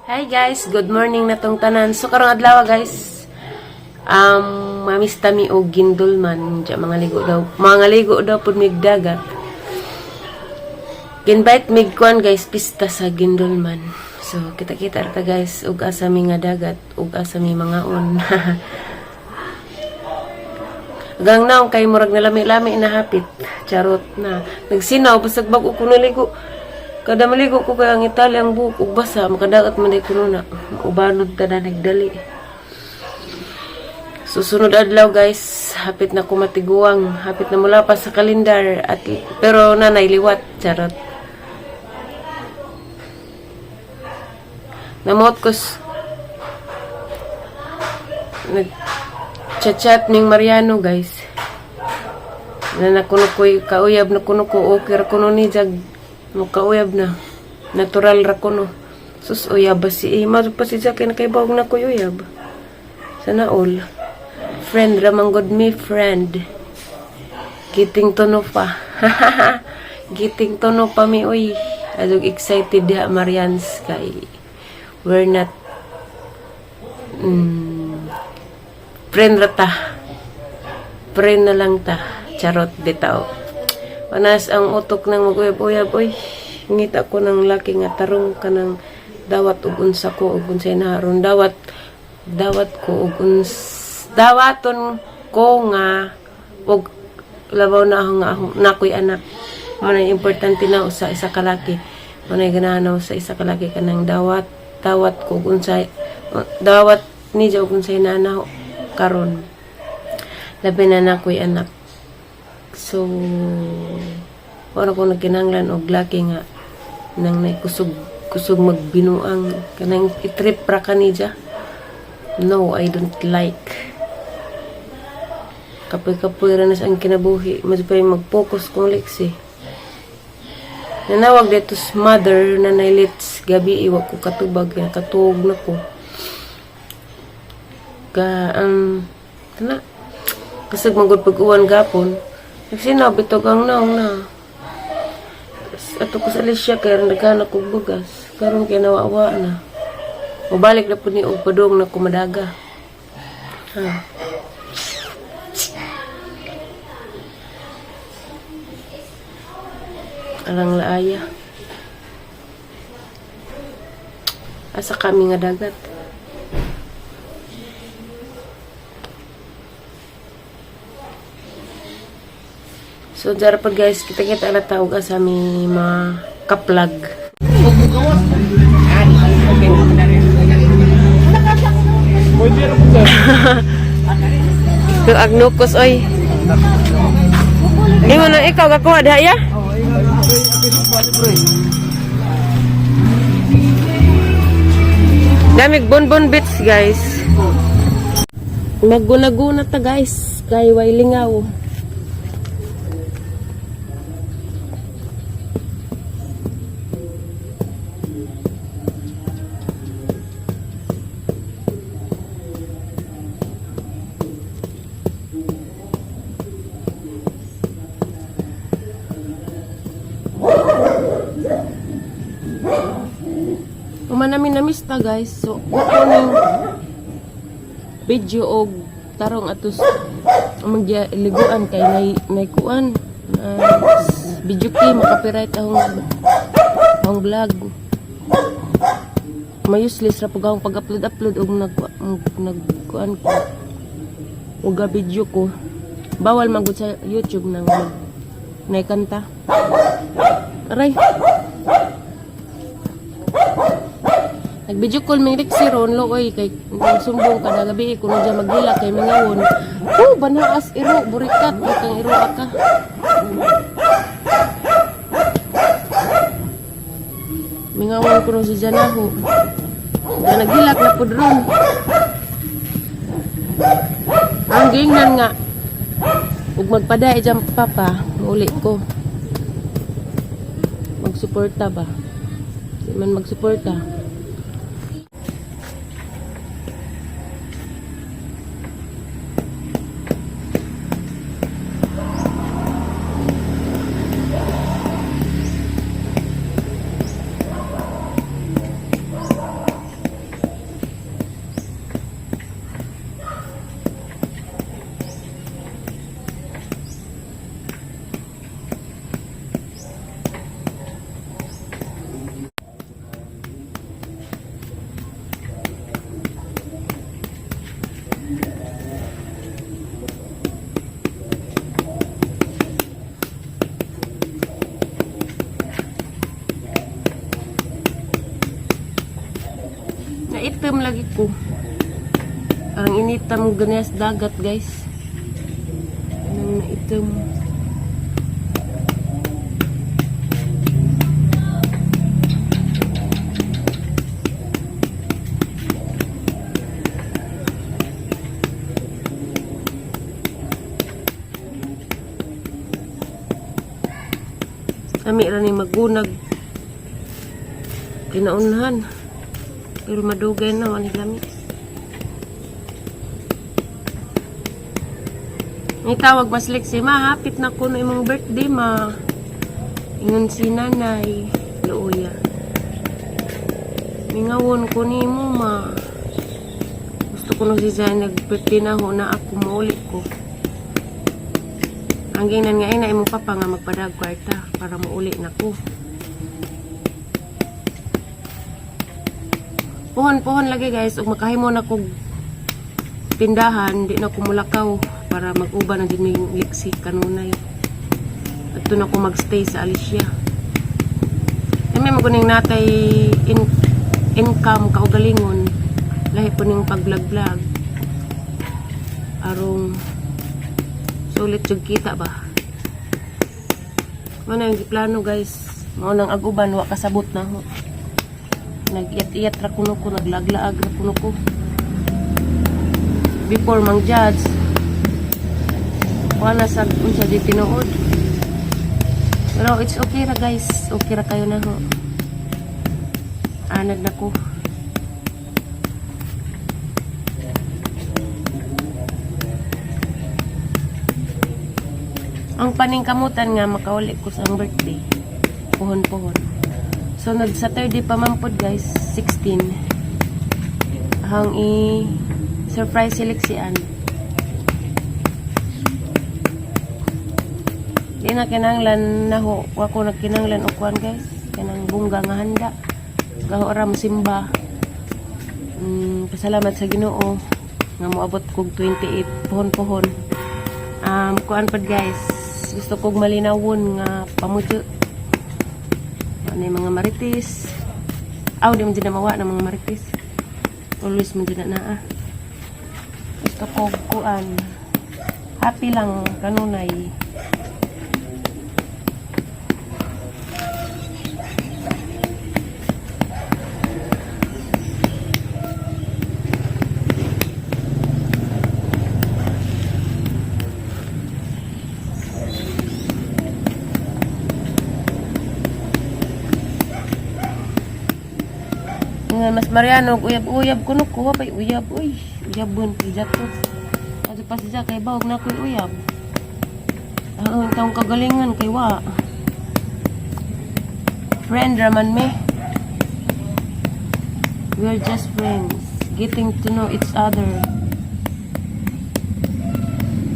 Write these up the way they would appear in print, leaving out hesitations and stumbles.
Hi guys, good morning na tong tanan. So karong adlaw guys, mamista mi og gindulman, mga ligo daw pud mig dagat. Invite mig kuan guys, pista sa gindulman. So kita-kita ta guys ug asa mi nga dagat, ug asa mi mga on. Gang naong kay murag na lami-lami na hapit. Charot na. Nagsinaw basag bag ko naligo. Kada maligo ko kay ang Italy ang buhok ug basa makadagat man day kuno na. Ubanod ta na nagdali. Susunod adlaw guys, hapit na ko matiguang, hapit na mula pa sa kalendar at pero nanay liwat, charot. Namot ko nag-chat ning Mariano guys. Na nakuno ko kauyab na kuno ko okay ra kuno ni jag no kauyab na. Natural ra kuno. Sus uyab ba si Ima pa si Jack kay bawog na ko uyab. Sana all. Friend ramang good me friend. Giting tono pa. Giting tono pa mi uy. Adug excited ya Marians kay we're not friend rata. Friend na lang ta. Charot bitaw. Panas ang utok ng mag-uyab-uyab. Uy, ngita ko ng laki nga tarong ka ng dawat ug unsa ko ug unsay naharon. Dawat ko ug dawaton ko nga ug labaw na nga nakoy anak. Manay importante na sa isa ka laki. Manay ganahan sa isa ka laki kanang dawat ko ug unsay dawat ni ug unsay nanaw karon. Labi na nakoy anak. So, wala ko nagkinanglan og laki nga nang kusog magbinuang kanang itrip ra kanija. No, I don't like. Kapoy-kapoy ra na ang kinabuhi. Mas pa mag-focus kung liksi. Nanawag dito mother na nailits gabi iwa ko katubag na katuog na ko. Kasag magod pag-uwan gapon. Nagsinabi to kang naong na. Ato ko sa Alicia kaya naghanak kong bugas. Karon kaya nawawa na. Mabalik na po ni og padong na kumadaga. Alang laaya. Asa kami nga dagat. So, dara pa guys, kita-kita na tawag sa aming mga kaplag. Yung agnukos, oy. Hindi mo na ikaw kakuha dahaya? Damig bonbon bits guys. Maguna-guna ta guys. Kay way lingaw. Namin namista guys. So, kuning video og tarong atos magliguan kay nay video kay makapiright ang vlog. May useless ra pag pag-upload og nagkuan ko. Og video ko. Bawal magud sa YouTube nang naikanta. Aray. Nag-video call may Rexy ron lo oy kay sumbong kada gabi kuno diya magdila kay mangawon. Banaas iro burikat kang iro aka. Mingawon kuno si Janaho. Na nagdilak na pud ron. Ang gingnan nga ug magpaday jam papa uli ko. Magsuporta ba? Di man magsuporta. Naitim lagi ko. Ang initam ganyan sa dagat, guys. Anong naitim. Kami ra ni magunag. Kinaunahan. Pero madugay na wani lami. May tawag maslik si ma, hapit na ko na imong birthday ma. Ingon si nanay, luya. Mingawon ko ni mo ma. Gusto ko nung si Zay nag-birthday na ho na ako maulit ko. Ang ginan nga ina imong papa nga magpadag kwarta para mauli na ko. Puhon lagi guys, ug makahimo na kog tindahan, di na ko mulakaw para mag-uban na din yung liksi kanunay. At doon ako magstay sa Alicia. May maguning natay income kaugalingon, lahi po ning pag-vlog-vlog. Arong sulit yung kita ba? Mana yung plano guys, mao nang aguban wa kasabot na ho. Nag-iyat-iyat ra kuno ko, naglaglaag ra kuno ko. Before mang judge, wala sa unsa di tinuod. Pero it's okay ra guys, okay ra kayo na ho. Anad na ko. Ang paningkamutan nga makauli ko sa birthday. Puhon-puhon. So, nag-Saturday pa man po guys, 16. Hang i-surprise seleksian. Di na kinanglan na ho. Wako nagkinanglan o kuan guys. Kanang bungga nga handa. Gaho ram simba. Pasalamat sa Ginoo nga moabot kog 28 pohon-pohon. Kuan pa guys. Gusto kog malinawon nga pamudyo. Ano yung mga marites. Di man din na mawa ng mga marites. Always man din na gusto ko kuan. Happy lang kanunay. Mas Mariano, uyab-uyab ko no, kuha pa'y uyab, uy. Uyabon, pijat ko. Ano pa siya, kay bawag na ko'y uyab. Ang taong kagalingan, kay wa. Friend raman me. We're just friends. Getting to know each other.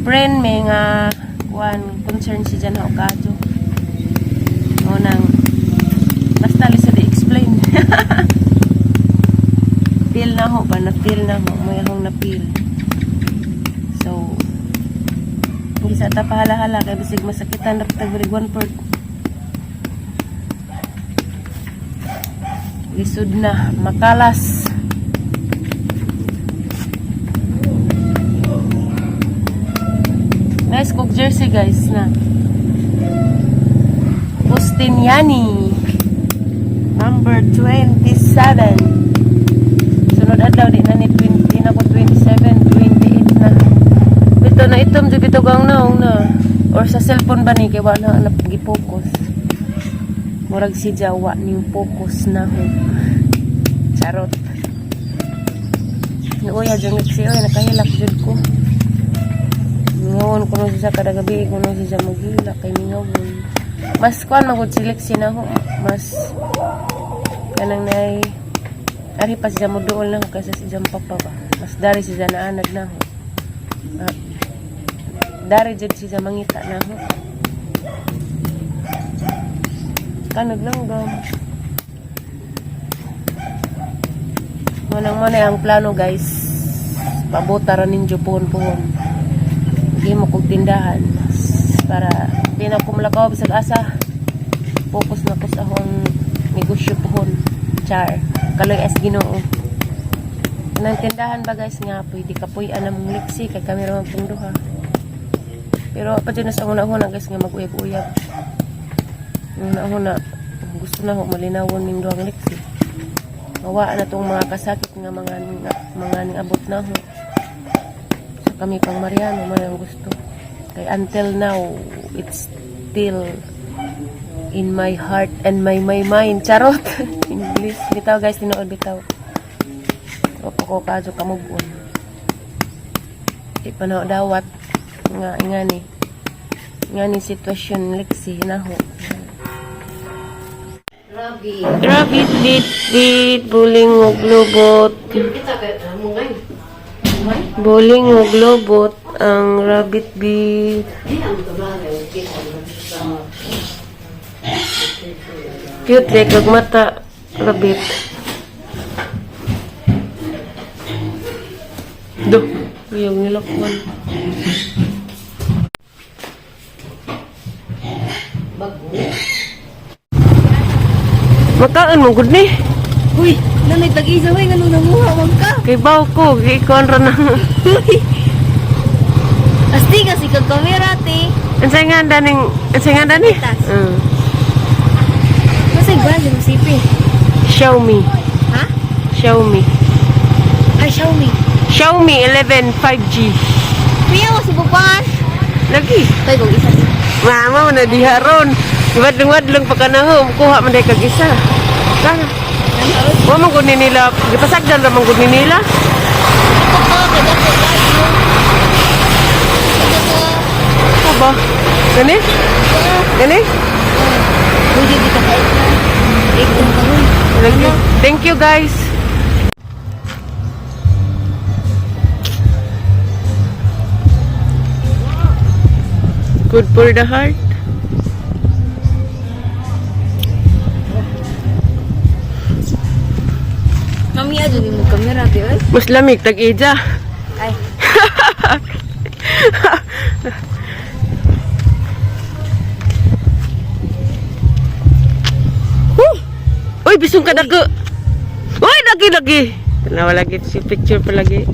Friend me nga, kuhan, concern si Jan Haukadyo. Nang basta lisod i-explain. Feel na ho ba? Na-feel na ho. May akong na-feel. So, hindi sa tapahala-hala. Kaya bisig masakitan na tag-rig 1/4. Lisod na. Makalas. Nice cook jersey guys na. Postiniani. Number 27. Adlaw di na ni 20 na ko 27, 28 na. Bito na itom jud bito gang naong na. Or sa cellphone ba ni kay wala na gi-focus. Murag si Jawa ni focus na ho. Charot. Uya jud si oy nakahilak jud ko. Ngon kuno siya kada gabi kuno siya maghilak kay mingawon. Mas kuan magud seleksi na ho. Mas kanang nay ari pa siya mo dool na ho kasi siya papa ba. Mas dari siya na anad na ho. Dari jud siya mangita na ho. Kanag lang gam. Manang-manay ang plano guys. Pabuta ra ninyo puhon-puhon. Hindi mo kong tindahan. Para di na ko malakaw bisag asa. Focus na ko sa akong negosyo puhon. Char. Kaloy as Ginoo. Nang tindahan ba guys nga pwede kapuy-an ang liksi kay kami raman pong duha. Pero pa dyan na sa una-una guys nga mag-uyab-uyab. Una-una gusto na ho malinawon ning duhang liksi. Mawa na tong mga kasakit nga mga ning abot na ho. Sa kami pang Mariano man ang gusto. Kay until now it's still in my heart and my mind. Charot. English. Bitaw guys, tinuod bitaw. Opo ko kadyo kamubon. Di pa na dawat nga ngani sitwasyon liksi na ho. Rabbit bit buling og lobot. Buling og lobot ang rabbit bit. Cute like kag mata rabbit. Duh, yung nilokwan. Makaan mo gud ni. Uy, nanay tag-isa way ngano namuha wag ka. Kay baw ko, giikon ra na. Asti kasi kag kamera te. Ansay nga daning, ansay nga dani? Tas. Kasi gwan yung sipi. Xiaomi. Ha? Xiaomi. Ay Xiaomi. Xiaomi 11 5G. Piya mo subukan. Lagi. Tay kog isa. Mama mo na diharon. Wadlong pa ka na ho. Kuha man day kag isa. Sana. Wa man gud ni nila. Gipasagdan ra man gud ni nila. Ano ba? Gani? Gani? Pwede di ka kahit na. Ikong kahoy. Thank you guys. Good for the heart. Kami aja ni mo kamera te oy. Mas lamig tag-ija. Ay. Uy, bisong ka dago. Uy, lagi. Tanawa lagi si picture pa lagi.